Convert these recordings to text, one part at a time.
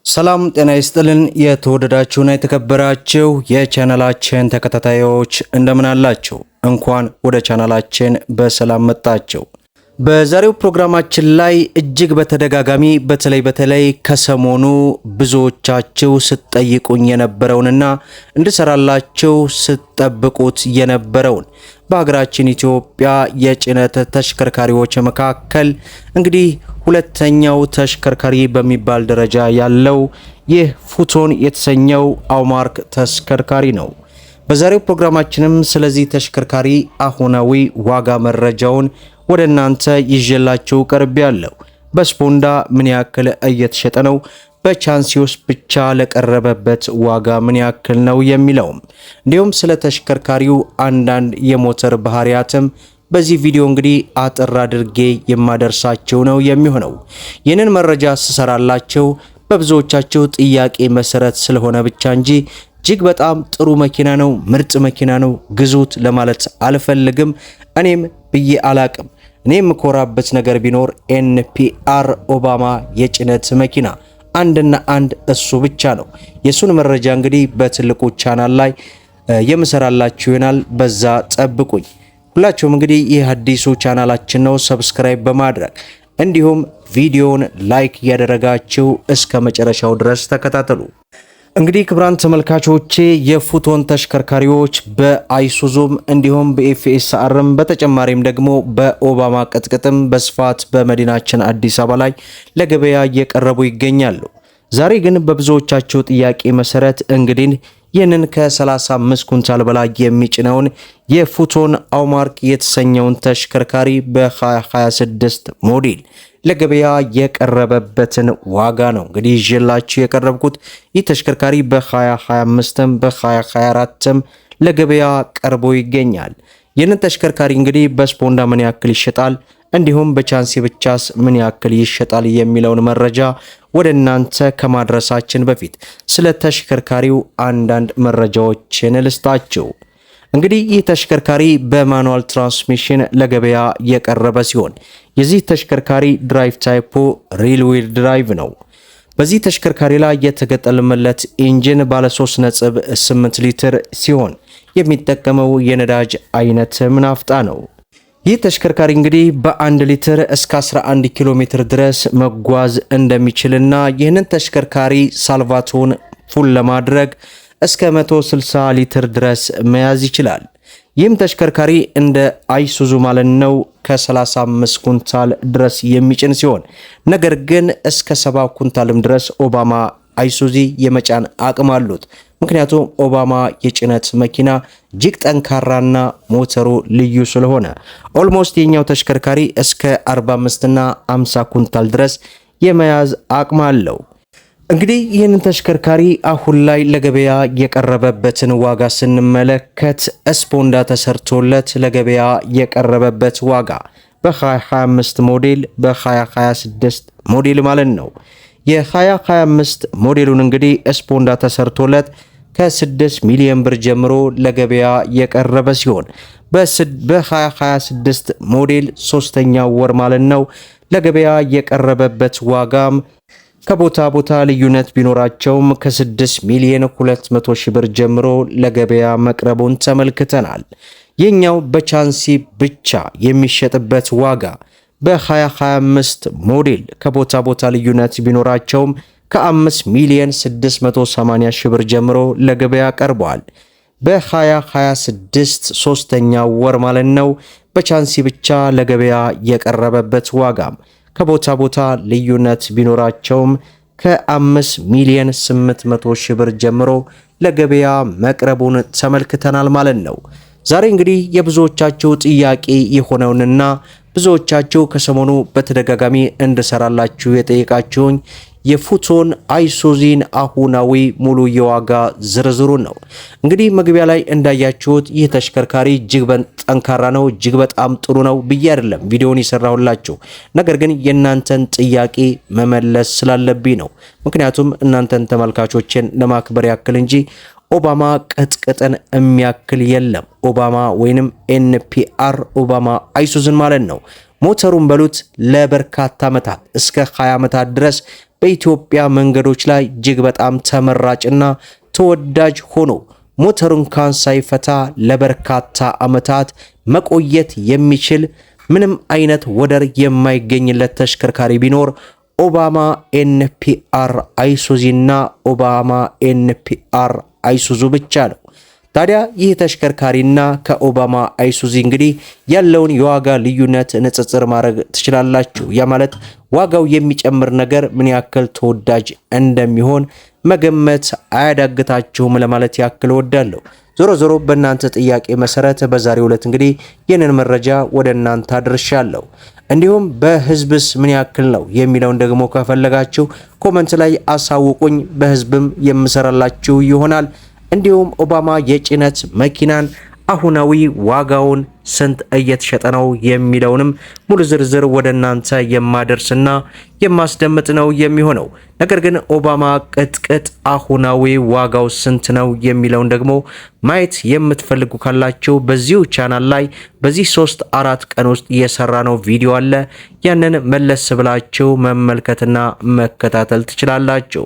ሰላም ጤና ይስጥልን የተወደዳችሁና የተከበራችሁ የቻናላችን ተከታታዮች እንደምን አላችሁ? እንኳን ወደ ቻናላችን በሰላም መጣችሁ። በዛሬው ፕሮግራማችን ላይ እጅግ በተደጋጋሚ በተለይ ከሰሞኑ ብዙዎቻችሁ ስትጠይቁኝ የነበረውንና እንድሰራላችሁ ስትጠብቁት የነበረውን በሀገራችን ኢትዮጵያ የጭነት ተሽከርካሪዎች መካከል እንግዲህ ሁለተኛው ተሽከርካሪ በሚባል ደረጃ ያለው ይህ ፉቶን የተሰኘው አውማርክ ተሽከርካሪ ነው። በዛሬው ፕሮግራማችንም ስለዚህ ተሽከርካሪ አሁናዊ ዋጋ መረጃውን ወደ እናንተ ይዤላችሁ ቀርቤያለሁ። በስፖንዳ ምን ያክል እየተሸጠ ነው፣ በቻንሲዮስ ብቻ ለቀረበበት ዋጋ ምን ያክል ነው የሚለውም እንዲሁም ስለ ተሽከርካሪው አንዳንድ የሞተር ባህሪያትም በዚህ ቪዲዮ እንግዲህ አጥር አድርጌ የማደርሳችሁ ነው የሚሆነው። ይህንን መረጃ ስሰራላችሁ በብዙዎቻችሁ ጥያቄ መሰረት ስለሆነ ብቻ እንጂ እጅግ በጣም ጥሩ መኪና ነው፣ ምርጥ መኪና ነው፣ ግዙት ለማለት አልፈልግም። እኔም ብዬ አላቅም። እኔም የምኮራበት ነገር ቢኖር ኤንፒአር ኦባማ የጭነት መኪና አንድና አንድ እሱ ብቻ ነው። የሱን መረጃ እንግዲህ በትልቁ ቻናል ላይ የምሰራላችሁ ይሆናል። በዛ ጠብቁኝ። ሁላችሁም እንግዲህ ይህ አዲሱ ቻናላችን ነው፣ ሰብስክራይብ በማድረግ እንዲሁም ቪዲዮውን ላይክ ያደረጋችሁ እስከ መጨረሻው ድረስ ተከታተሉ። እንግዲህ ክቡራን ተመልካቾቼ የፉቶን ተሽከርካሪዎች በአይሱዙም እንዲሁም በኤፍኤስአርም በተጨማሪም ደግሞ በኦባማ ቅጥቅጥም በስፋት በመዲናችን አዲስ አበባ ላይ ለገበያ እየቀረቡ ይገኛሉ። ዛሬ ግን በብዙዎቻቸው ጥያቄ መሰረት እንግዲህ ይህንን ከ35 ኩንታል በላይ የሚጭነውን የፉቶን አውማርክ የተሰኘውን ተሽከርካሪ በ2026 ሞዴል ለገበያ የቀረበበትን ዋጋ ነው እንግዲህ ይዤላችሁ የቀረብኩት። ይህ ተሽከርካሪ በ2025ም በ2024ም ለገበያ ቀርቦ ይገኛል። ይህንን ተሽከርካሪ እንግዲህ በስፖንዳ ምን ያክል ይሸጣል እንዲሁም በቻንሲ ብቻስ ምን ያክል ይሸጣል የሚለውን መረጃ ወደ እናንተ ከማድረሳችን በፊት ስለ ተሽከርካሪው አንዳንድ መረጃዎችን ልስጣችሁ። እንግዲህ ይህ ተሽከርካሪ በማኑዋል ትራንስሚሽን ለገበያ የቀረበ ሲሆን የዚህ ተሽከርካሪ ድራይቭ ታይፑ ሪል ዊል ድራይቭ ነው። በዚህ ተሽከርካሪ ላይ የተገጠመለት ኢንጂን ባለ 3.8 ሊትር ሲሆን የሚጠቀመው የነዳጅ አይነትም ናፍጣ ነው። ይህ ተሽከርካሪ እንግዲህ በ1 ሊትር እስከ 11 ኪሎ ሜትር ድረስ መጓዝ እንደሚችልና ይህንን ተሽከርካሪ ሳልቫቶን ፉል ለማድረግ እስከ 160 ሊትር ድረስ መያዝ ይችላል። ይህም ተሽከርካሪ እንደ አይሱዙ ማለት ነው ከ35 ኩንታል ድረስ የሚጭን ሲሆን ነገር ግን እስከ 70 ኩንታልም ድረስ ኦባማ አይሱዚ የመጫን አቅም አሉት። ምክንያቱም ኦባማ የጭነት መኪና እጅግ ጠንካራና ሞተሩ ልዩ ስለሆነ ኦልሞስት የኛው ተሽከርካሪ እስከ 45 እና 50 ኩንታል ድረስ የመያዝ አቅም አለው። እንግዲህ ይህንን ተሽከርካሪ አሁን ላይ ለገበያ የቀረበበትን ዋጋ ስንመለከት ስፖንዳ ተሰርቶለት ለገበያ የቀረበበት ዋጋ በ2025 ሞዴል በ2026 ሞዴል ማለት ነው። የ2025 ሞዴሉን እንግዲህ ስፖንዳ ተሰርቶለት ከ6 ሚሊዮን ብር ጀምሮ ለገበያ የቀረበ ሲሆን በ2026 ሞዴል 3ኛው ወር ማለት ነው ለገበያ የቀረበበት ዋጋም ከቦታ ቦታ ልዩነት ቢኖራቸውም ከ6 ሚሊዮን 200 ሺህ ብር ጀምሮ ለገበያ መቅረቡን ተመልክተናል። የኛው በቻንሲ ብቻ የሚሸጥበት ዋጋ በ2025 ሞዴል ከቦታ ቦታ ልዩነት ቢኖራቸውም ከ5 ሚሊዮን 680 ሺህ ብር ጀምሮ ለገበያ ቀርቧል። በ2026 3ኛው ወር ማለት ነው በቻንሲ ብቻ ለገበያ የቀረበበት ዋጋም ከቦታ ቦታ ልዩነት ቢኖራቸውም ከ5 ሚሊዮን 800 ሺህ ብር ጀምሮ ለገበያ መቅረቡን ተመልክተናል ማለት ነው። ዛሬ እንግዲህ የብዙዎቻችሁ ጥያቄ የሆነውንና ብዙዎቻችሁ ከሰሞኑ በተደጋጋሚ እንድሰራላችሁ የጠየቃችሁኝ የፉቶን አይሱዚን አሁናዊ ሙሉ የዋጋ ዝርዝሩን ነው። እንግዲህ መግቢያ ላይ እንዳያችሁት ይህ ተሽከርካሪ እጅግ ጠንካራ ነው፣ እጅግ በጣም ጥሩ ነው ብዬ አይደለም ቪዲዮውን ይሰራሁላችሁ። ነገር ግን የእናንተን ጥያቄ መመለስ ስላለብኝ ነው። ምክንያቱም እናንተን ተመልካቾችን ለማክበር ያክል እንጂ ኦባማ ቅጥቅጥን የሚያክል የለም። ኦባማ ወይንም ኤንፒአር ኦባማ አይሱዝን ማለት ነው ሞተሩን በሉት ለበርካታ ዓመታት እስከ 20 ዓመታት ድረስ በኢትዮጵያ መንገዶች ላይ እጅግ በጣም ተመራጭና ተወዳጅ ሆኖ ሞተሩን ካን ሳይፈታ ለበርካታ ዓመታት መቆየት የሚችል ምንም አይነት ወደር የማይገኝለት ተሽከርካሪ ቢኖር ኦባማ ኤንፒአር አይሱዚ እና ኦባማ ኤንፒአር አይሱዙ ብቻ ነው። ታዲያ ይህ ተሽከርካሪና ከኦባማ አይሱዚ እንግዲህ ያለውን የዋጋ ልዩነት ንጽጽር ማድረግ ትችላላችሁ። ያ ማለት ዋጋው የሚጨምር ነገር ምን ያክል ተወዳጅ እንደሚሆን መገመት አያዳግታችሁም ለማለት ያክል ወዳለሁ። ዞሮ ዞሮ በእናንተ ጥያቄ መሰረት በዛሬው ዕለት እንግዲህ ይህንን መረጃ ወደ እናንተ አድርሻለሁ። እንዲሁም በህዝብስ ምን ያክል ነው የሚለውን ደግሞ ከፈለጋችሁ ኮመንት ላይ አሳውቁኝ፣ በህዝብም የምሰራላችሁ ይሆናል። እንዲሁም ኦባማ የጭነት መኪናን አሁናዊ ዋጋውን ስንት እየተሸጠ ነው የሚለውንም ሙሉ ዝርዝር ወደ እናንተ የማደርስና የማስደምጥ ነው የሚሆነው። ነገር ግን ኦባማ ቅጥቅጥ አሁናዊ ዋጋው ስንት ነው የሚለውን ደግሞ ማየት የምትፈልጉ ካላችሁ በዚሁ ቻናል ላይ በዚህ 3-4 ቀን ውስጥ የሰራ ነው ቪዲዮ አለ። ያንን መለስ ብላችሁ መመልከትና መከታተል ትችላላችሁ።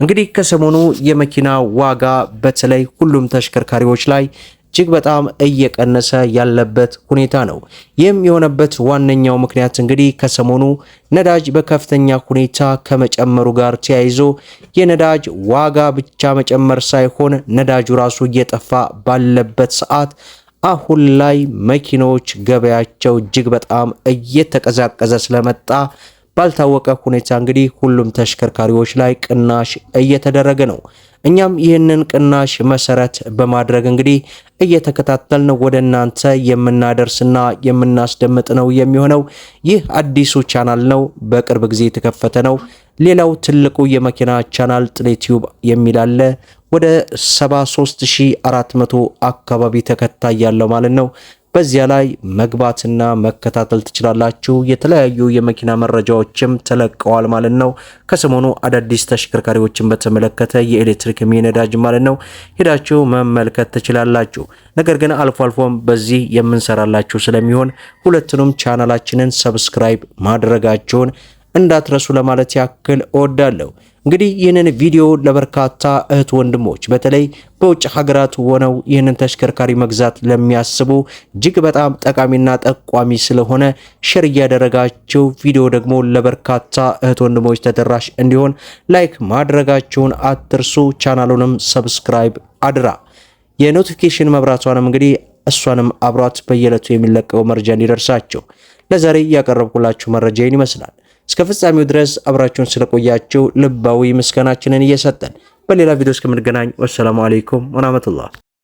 እንግዲህ ከሰሞኑ የመኪና ዋጋ በተለይ ሁሉም ተሽከርካሪዎች ላይ እጅግ በጣም እየቀነሰ ያለበት ሁኔታ ነው። ይህም የሆነበት ዋነኛው ምክንያት እንግዲህ ከሰሞኑ ነዳጅ በከፍተኛ ሁኔታ ከመጨመሩ ጋር ተያይዞ የነዳጅ ዋጋ ብቻ መጨመር ሳይሆን ነዳጁ ራሱ እየጠፋ ባለበት ሰዓት አሁን ላይ መኪኖች ገበያቸው እጅግ በጣም እየተቀዛቀዘ ስለመጣ ባልታወቀ ሁኔታ እንግዲህ ሁሉም ተሽከርካሪዎች ላይ ቅናሽ እየተደረገ ነው። እኛም ይህንን ቅናሽ መሰረት በማድረግ እንግዲህ እየተከታተልን ወደ እናንተ የምናደርስና የምናስደምጥ ነው የሚሆነው። ይህ አዲሱ ቻናል ነው፣ በቅርብ ጊዜ የተከፈተ ነው። ሌላው ትልቁ የመኪና ቻናል ጥሌ ቲዩብ የሚል አለ። ወደ 73400 አካባቢ ተከታይ ያለው ማለት ነው። በዚያ ላይ መግባትና መከታተል ትችላላችሁ። የተለያዩ የመኪና መረጃዎችም ተለቀዋል ማለት ነው። ከሰሞኑ አዳዲስ ተሽከርካሪዎችን በተመለከተ የኤሌክትሪክ ነዳጅ ማለት ነው ሄዳችሁ መመልከት ትችላላችሁ። ነገር ግን አልፎ አልፎም በዚህ የምንሰራላችሁ ስለሚሆን ሁለቱንም ቻናላችንን ሰብስክራይብ ማድረጋችሁን እንዳትረሱ ለማለት ያክል እወዳለሁ። እንግዲህ ይህንን ቪዲዮ ለበርካታ እህት ወንድሞች በተለይ በውጭ ሀገራት ሆነው ይህንን ተሽከርካሪ መግዛት ለሚያስቡ እጅግ በጣም ጠቃሚና ጠቋሚ ስለሆነ ሼር እያደረጋችሁ ቪዲዮ ደግሞ ለበርካታ እህት ወንድሞች ተደራሽ እንዲሆን ላይክ ማድረጋችሁን አትርሱ። ቻናሉንም ሰብስክራይብ አድራ። የኖቲፊኬሽን መብራቷንም እንግዲህ እሷንም አብሯት በየዕለቱ የሚለቀው መረጃ እንዲደርሳችሁ። ለዛሬ ያቀረብኩላችሁ መረጃ ይህን ይመስላል። እስከ ፍጻሜው ድረስ አብራችሁን ስለቆያችሁ ልባዊ ምስጋናችንን እየሰጠን በሌላ ቪዲዮ እስከምንገናኝ ወሰላሙ አለይኩም ወራህመቱላህ።